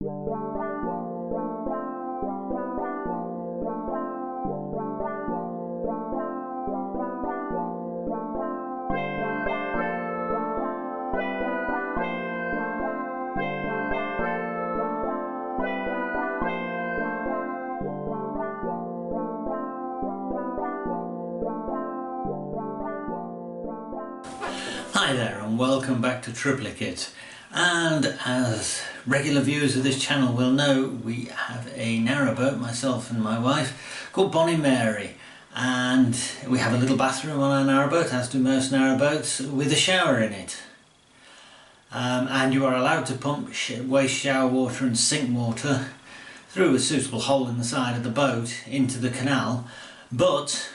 Hi there and welcome back to Triplicate, and as regular viewers of this channel will know, we have a narrowboat, myself and my wife, called Bonny Mary, and we have a little bathroom on our narrowboat, as do most narrowboats, with a shower in it. And you are allowed to pump waste shower water and sink water through a suitable hole in the side of the boat into the canal, but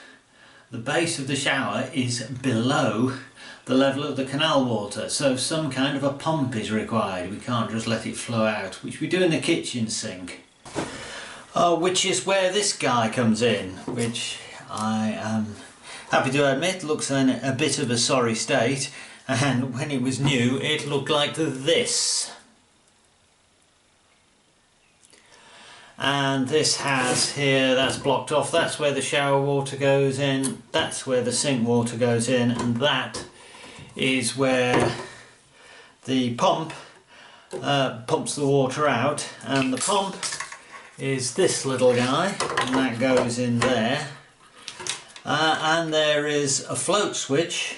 the base of the shower is below the level of the canal water, so some kind of a pump is required. We can't just let it flow out, which we do in the kitchen sink. Which is where this guy comes in, which I am happy to admit looks in a bit of a sorry state, and when it was new it looked like this. And this has here, that's blocked off, that's where the shower water goes in, that's where the sink water goes in, and that is where the pump pumps the water out, and the pump is this little guy, and that goes in there, and there is a float switch,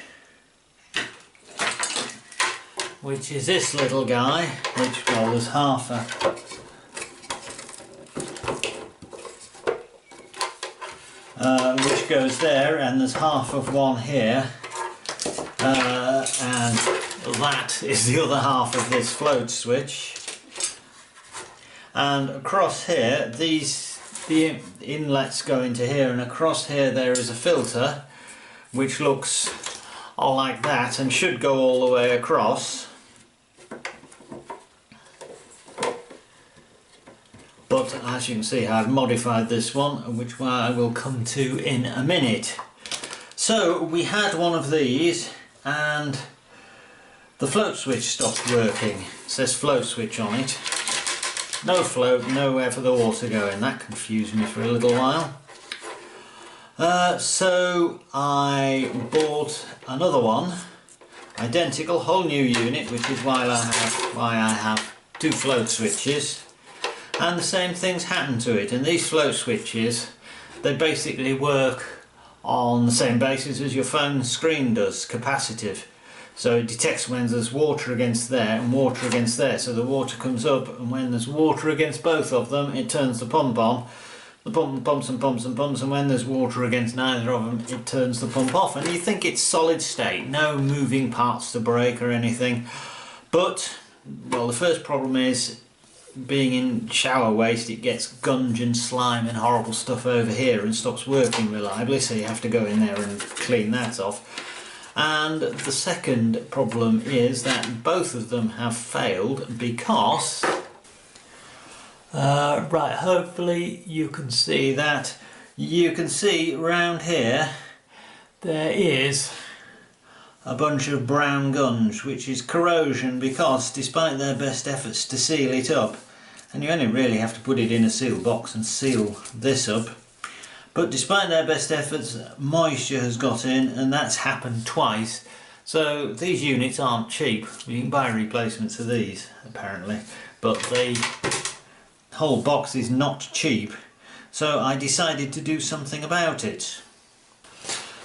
which is this little guy, which, well, there's half a which goes there, and there's half of one here, and that is the other half of this float switch. And across here, the inlets go into here, and across here there is a filter which looks all like that and should go all the way across. But as you can see, I've modified this one, which I will come to in a minute. So we had one of these and the float switch stopped working. It says float switch on it. No float, nowhere for the water going. That confused me for a little while. So I bought another one, identical, whole new unit, which is why I have two float switches. And the same things happen to it, and these float switches, they basically work on the same basis as your phone screen does, capacitive. So it detects when there's water against there and water against there, so the water comes up, and when there's water against both of them it turns the pump on. The pump pumps and pumps and pumps, and when there's water against neither of them it turns the pump off, and you think it's solid state, no moving parts to break or anything. But, well, the first problem is, being in shower waste, it gets gunge and slime and horrible stuff over here and stops working reliably, so you have to go in there and clean that off. And the second problem is that both of them have failed because right, hopefully you can see that. You can see round here there is a bunch of brown gunge, which is corrosion, because despite their best efforts to seal it up, and you only really have to put it in a sealed box and seal this up, but despite their best efforts, moisture has got in, and that's happened twice. So these units aren't cheap. You can buy replacements of these apparently, but the whole box is not cheap, so I decided to do something about it.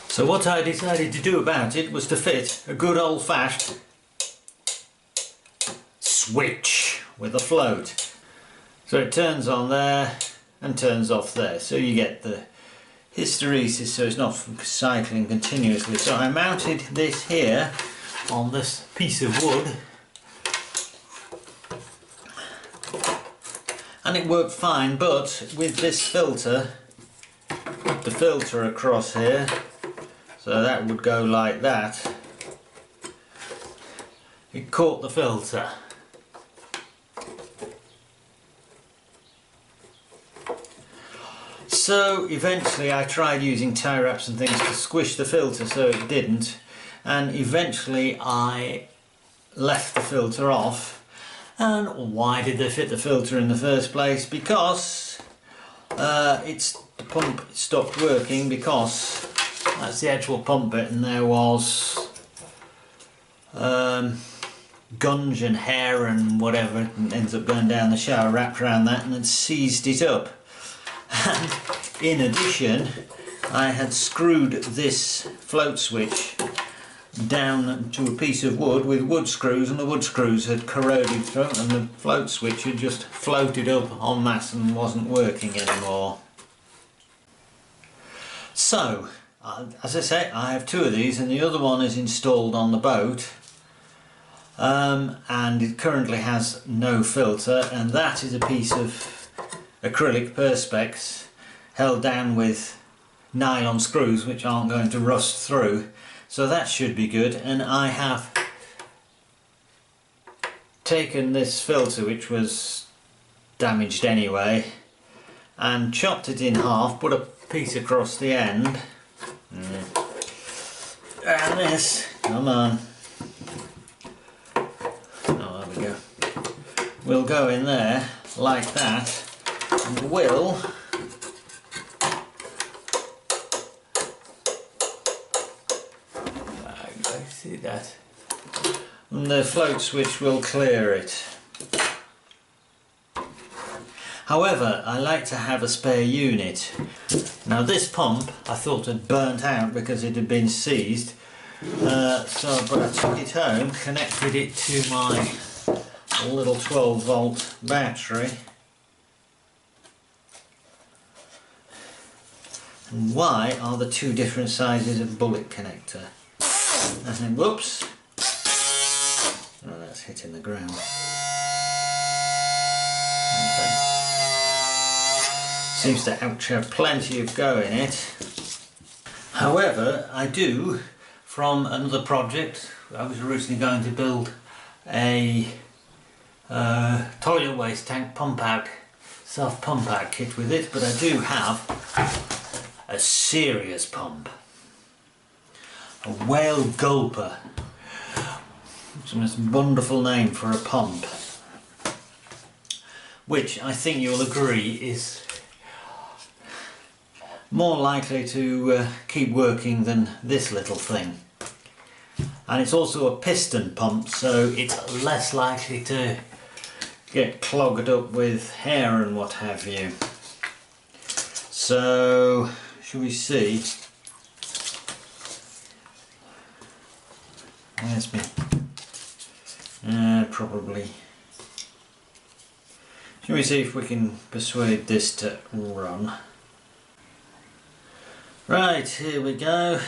So what I decided to do about it was to fit a good old-fashioned switch with a float. So it turns on there and turns off there, so you get the hysteresis, so it's not cycling continuously. So I mounted this here on this piece of wood, and it worked fine, but with this filter, the filter across here, so that would go like that, it caught the filter. So eventually I tried using tie wraps and things to squish the filter so it didn't, and eventually I left the filter off, And why did they fit the filter in the first place? Because the pump stopped working, because that's the actual pump bit, and there was gunge and hair and whatever ends up going down the shower wrapped around that, and it seized it up. And in addition, I had screwed this float switch down to a piece of wood with wood screws, and the wood screws had corroded through it, and the float switch had just floated up en masse and wasn't working anymore. So, as I say, I have two of these, and the other one is installed on the boat, and it currently has no filter, and that is a piece of acrylic perspex held down with nylon screws which aren't going to rust through, so that should be good. And I have taken this filter, which was damaged anyway, and chopped it in half, put a piece across the end, and this, come on, oh, there we go, will go in there like that, and will see that, and the float switch will clear it. However, I like to have a spare unit. Now this pump I thought had burnt out because it had been seized, but I took it home, connected it to my little 12-volt battery. And why are the two different sizes of bullet connector? And then, whoops, oh, that's hitting the ground. Okay. Seems to have plenty of go in it. However, I do, from another project, I was originally going to build a toilet waste tank pump out, self pump out kit with it, but I do have a serious pump. A whale gulper. It's the most wonderful name for a pump, which I think you'll agree is more likely to keep working than this little thing. And it's also a piston pump, so it's less likely to get clogged up with hair and what have you. So, shall we see? Where's me? Probably. Shall we see if we can persuade this to run? Right, here we go.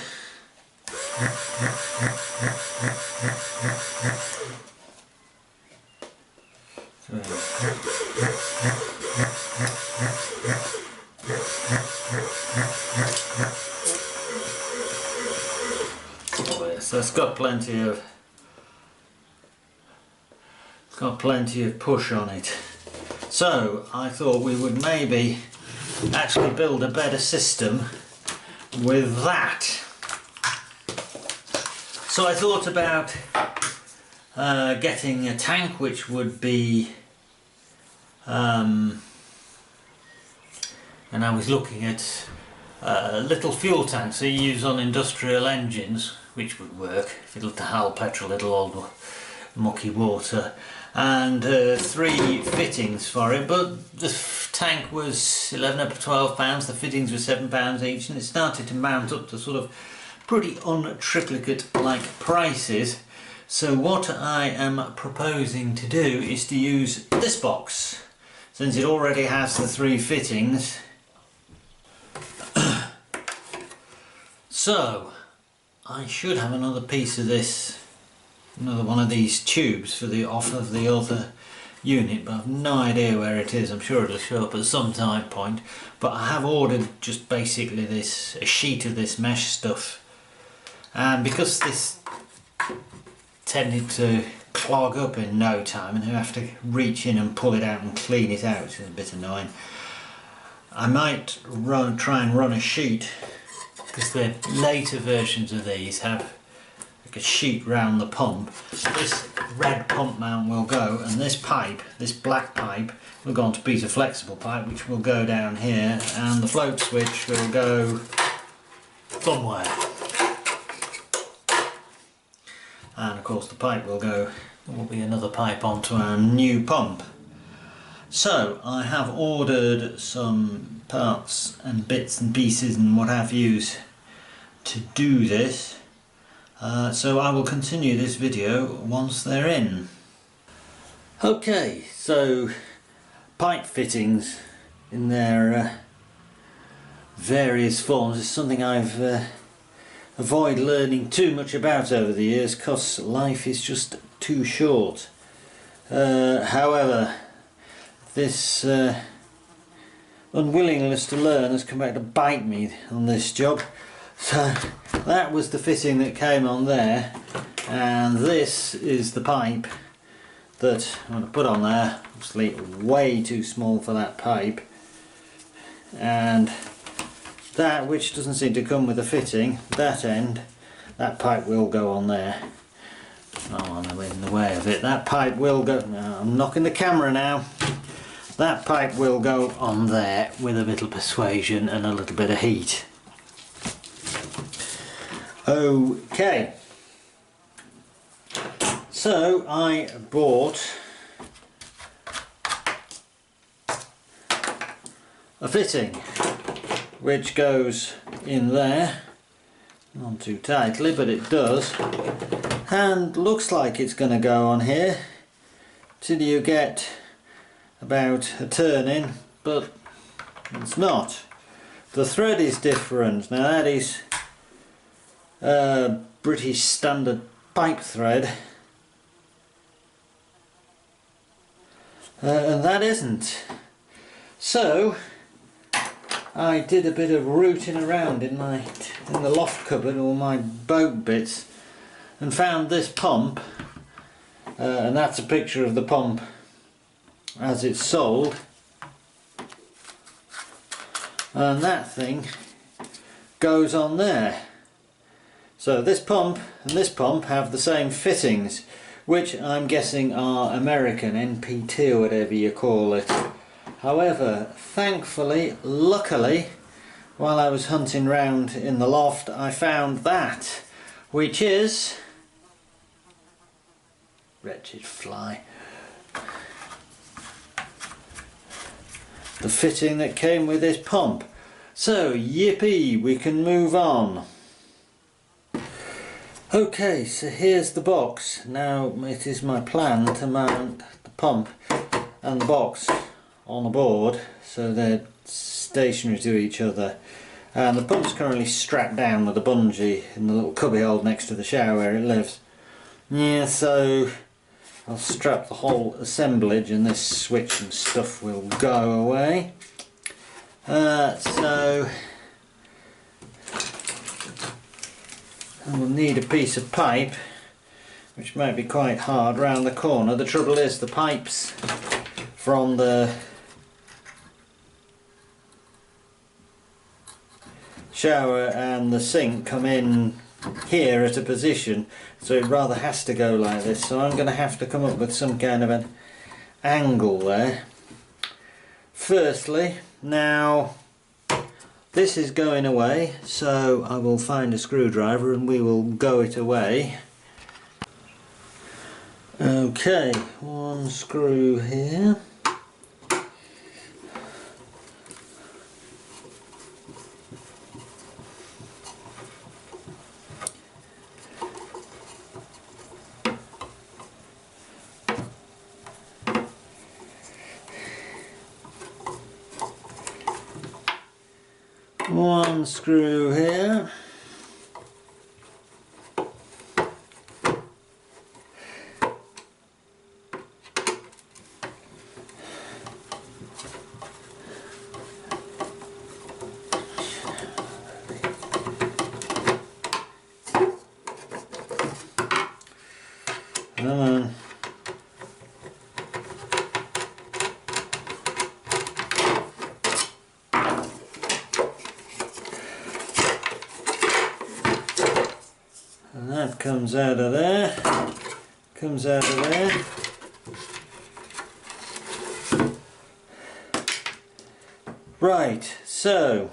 So it's got plenty of push on it. So I thought we would maybe actually build a better system with that. So I thought about getting a tank which would be and I was looking at little fuel tanks that you use on industrial engines, which would work if it'll to Hal petrol, little old mucky water, and 3 fittings for it, but the tank was 11 up to 12 pounds, the fittings were 7 pounds each, and it started to mount up to sort of pretty untriplicate like prices. So what I am proposing to do is to use this box, since it already has the 3 fittings. So I should have another piece of this, another one of these tubes for the off of the other unit, but I've no idea where it is. I'm sure it'll show up at some time point, but I have ordered just basically a sheet of this mesh stuff, and because this tended to clog up in no time and you have to reach in and pull it out and clean it out, which is a bit annoying, I might try and run a sheet, because the later versions of these have like a sheet round the pump, this red pump mount will go, and this pipe, this black pipe, will go onto a piece of flexible pipe which will go down here, and the float switch will go somewhere. And of course the pipe will go, there will be another pipe onto our new pump. So I have ordered some parts and bits and pieces and what have yous to do this. So I will continue this video once they're in. Okay, so pipe fittings in their various forms is something I've avoided learning too much about over the years because life is just too short. However, this unwillingness to learn has come back to bite me on this job. So that was the fitting that came on there, and this is the pipe that I'm going to put on there. Obviously way too small for that pipe, and that, which doesn't seem to come with a fitting, that end, that pipe will go on there. Oh, I'm in the way of it. That pipe will go, no, I'm knocking the camera now. That pipe will go on there with a little persuasion and a little bit of heat. Okay, so I bought a fitting which goes in there, not too tightly but it does, and looks like it's going to go on here till you get about a turn in, but it's not. The thread is different. Now that is British standard pipe thread, and that isn't. So I did a bit of rooting around in the loft cupboard, all my boat bits, and found this pump, and that's a picture of the pump as it's sold, and that thing goes on there. So this pump and this pump have the same fittings, which I'm guessing are American, NPT or whatever you call it. However, thankfully, luckily, while I was hunting round in the loft, I found that, which is, wretched fly, the fitting that came with this pump. So yippee, we can move on. Okay, so here's the box. Now it is my plan to mount the pump and the box on a board so they're stationary to each other, and the pump's currently strapped down with a bungee in the little cubby hole next to the shower where it lives. Yeah, so I'll strap the whole assemblage and this switch and stuff will go away. So I will need a piece of pipe, which might be quite hard, round the corner. The trouble is the pipes from the shower and the sink come in here at a position, so it rather has to go like this, so I'm going to have to come up with some kind of an angle there. Firstly, now this is going away, so I will find a screwdriver and we will go it away. Okay, one screw here. One screw here. Come on. And that comes out of there, comes out of there. Right, so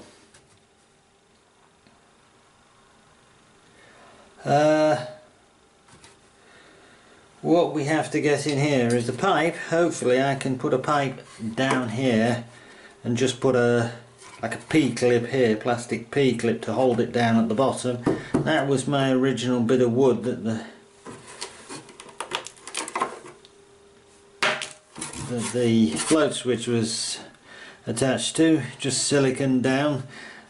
what we have to get in here is the pipe. Hopefully I can put a pipe down here and just put like a P-clip here, plastic P-clip to hold it down at the bottom. That was my original bit of wood that the float switch was attached to, just silicone down.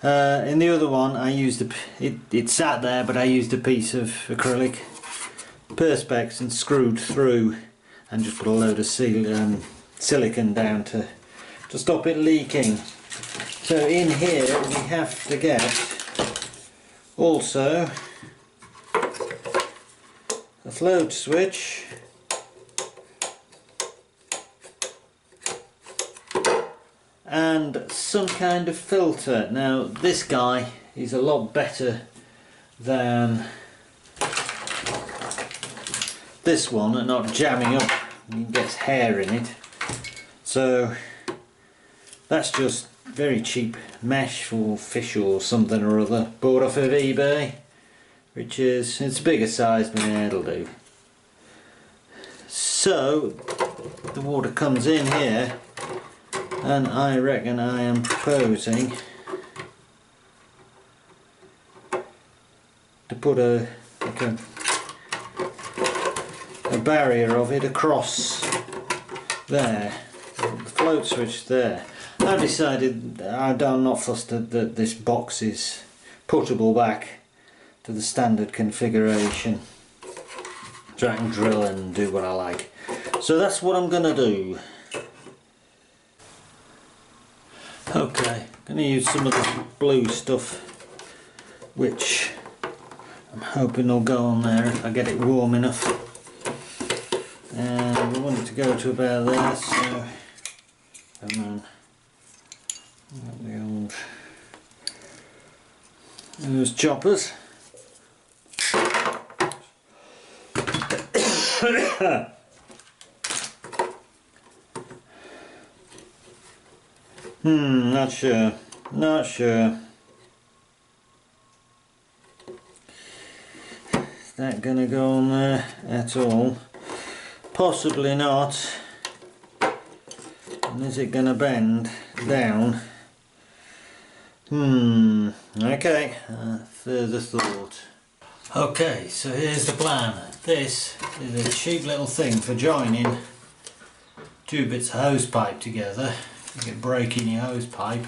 In the other one I used it sat there, but I used a piece of acrylic perspex and screwed through and just put a load of silicone down to stop it leaking. So in here we have to get also a float switch, and some kind of filter. Now this guy is a lot better than this one at not jamming up and it gets hair in it. So that's just very cheap mesh or fish or something or other, bought off of eBay, which is, it's a bigger size than it'll do. So the water comes in here, and I reckon I am proposing to put a barrier of it across there, the float switch there. I've decided I'm not fussed that this box is puttable back to the standard configuration, so I can drill and do what I like. So that's what I'm going to do. Okay, I'm going to use some of this blue stuff, which I'm hoping will go on there if I get it warm enough. And we want it to go to about there, so come on. The old those choppers. Not sure. Not sure. Is that gonna go on there at all? Possibly not. And is it gonna bend down? Okay, further thought. Okay, so here's the plan. This is a cheap little thing for joining two bits of hose pipe together. You get break in your hose pipe,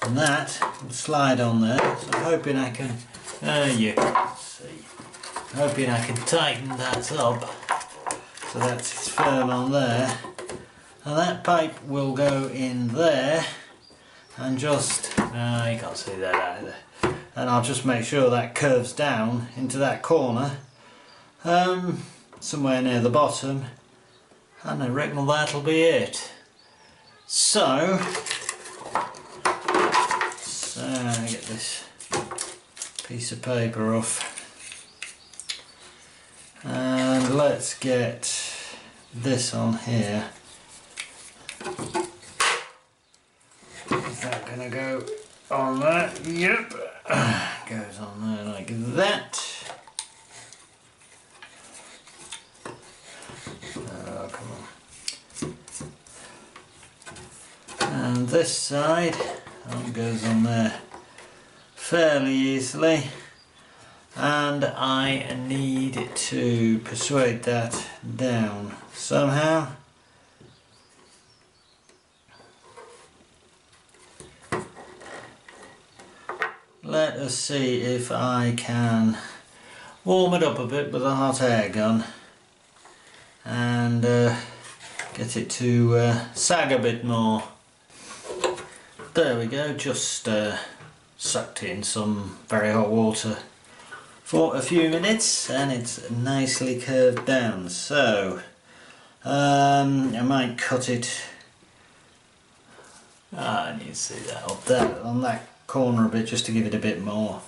and that will slide on there. So I'm hoping I can, you can see, hoping I can tighten that up so that it's firm on there, and that pipe will go in there and just, you can't see that either, and I'll just make sure that curves down into that corner, somewhere near the bottom, and I reckon that'll be it. So get this piece of paper off, and let's get this on here. Is that gonna go on there? Yep, goes on there like that. Oh, come on. And this side goes on there fairly easily, and I need to persuade that down somehow. Let us see if I can warm it up a bit with a hot air gun and get it to sag a bit more. There we go, just sucked in some very hot water for a few minutes and it's nicely curved down. So I might cut it, and you see that up there on that corner a bit, just to give it a bit more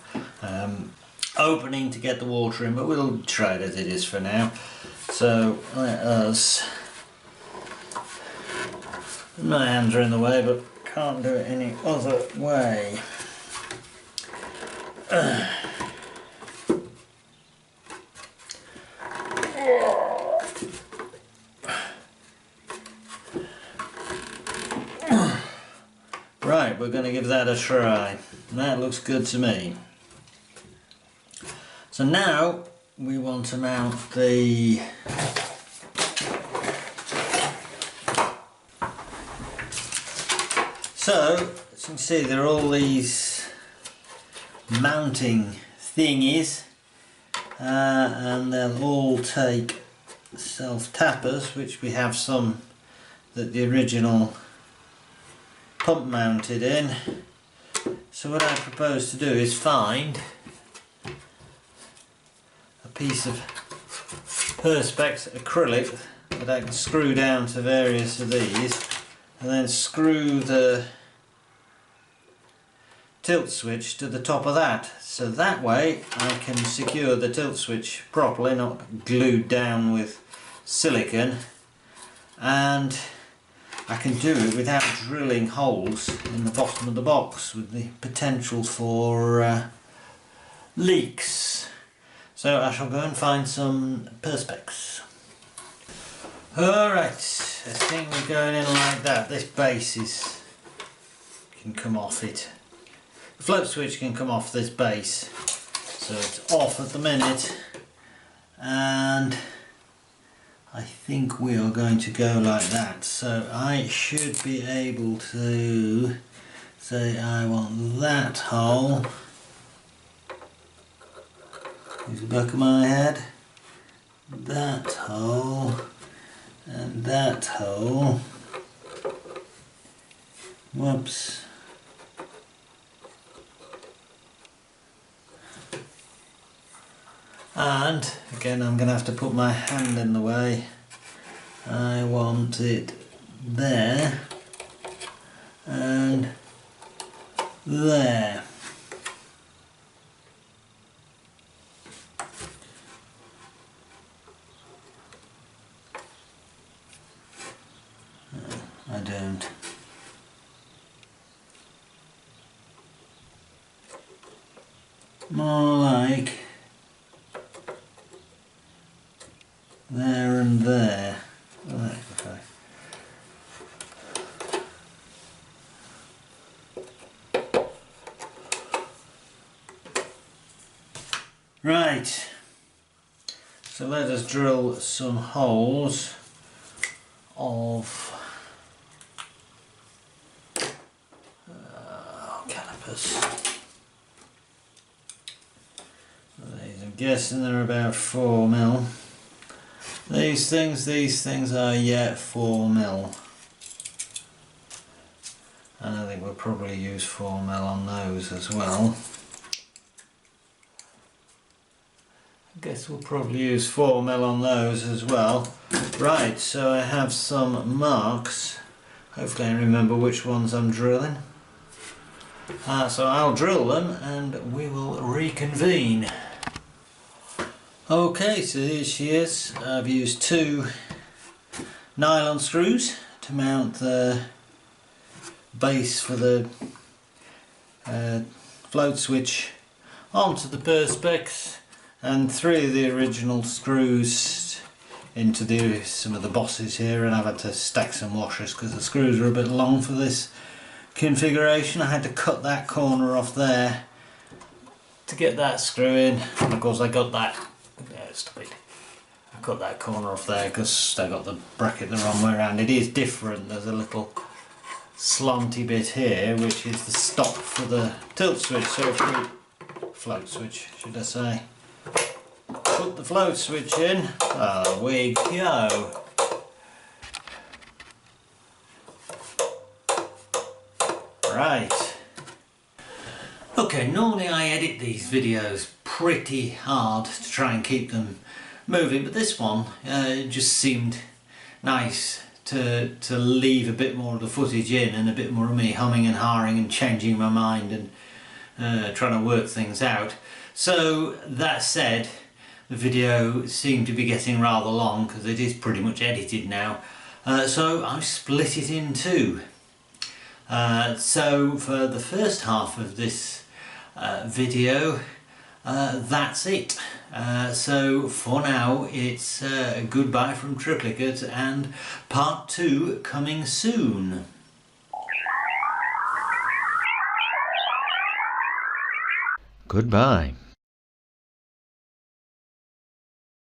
opening to get the water in, but we'll try it as it is for now. So let us, my hands are in the way but can't do it any other way. Right, we're going to give that a try. That looks good to me. So now we want to mount the so as you can see, there are all these mounting thingies, and they'll all take self-tappers, which we have some that the original pump mounted in. So what I propose to do is find a piece of perspex acrylic that I can screw down to various of these, and then screw the tilt switch to the top of that, so that way I can secure the tilt switch properly, not glued down with silicone, and I can do it without drilling holes in the bottom of the box with the potential for leaks. So I shall go and find some perspex. Alright, I think we're going in like that. This base can come off it. The float switch can come off this base. So it's off at the minute, and I think we are going to go like that. So I should be able to say I want that hole. Use the back of my head. That hole. And that hole. Whoops. And again, I'm going to have to put my hand in the way. I want it there and there. I don't. More like there and there. Right, okay. Right, so let us drill some holes of calipers. These, I'm guessing they're about 4mm. These things are yet 4mm. And I think we'll probably use 4mm on those as well. I guess we'll probably use 4mm on those as well. Right, so I have some marks. Hopefully I remember which ones I'm drilling. So I'll drill them and we will reconvene. Okay, so here she is. I've used 2 nylon screws to mount the base for the float switch onto the perspex, and 3 of the original screws into some of the bosses here, and I've had to stack some washers because the screws are a bit long for this configuration. I had to cut that corner off there to get that screw in, and of course I got that. Stupid. I cut that corner off there because I got the bracket the wrong way around. It is different. There's a little slanty bit here which is the stop for the tilt switch. So if we float switch, should I say? Put the float switch in. There we go. Right. Okay, normally I edit these videos pretty hard to try and keep them moving, but this one it just seemed nice to leave a bit more of the footage in and a bit more of me humming and hawing and changing my mind and trying to work things out. So that said, the video seemed to be getting rather long because it is pretty much edited now. So I've split it in two. So for the first half of this video, that's it. So for now it's goodbye from Triplicate and part 2 coming soon. Goodbye.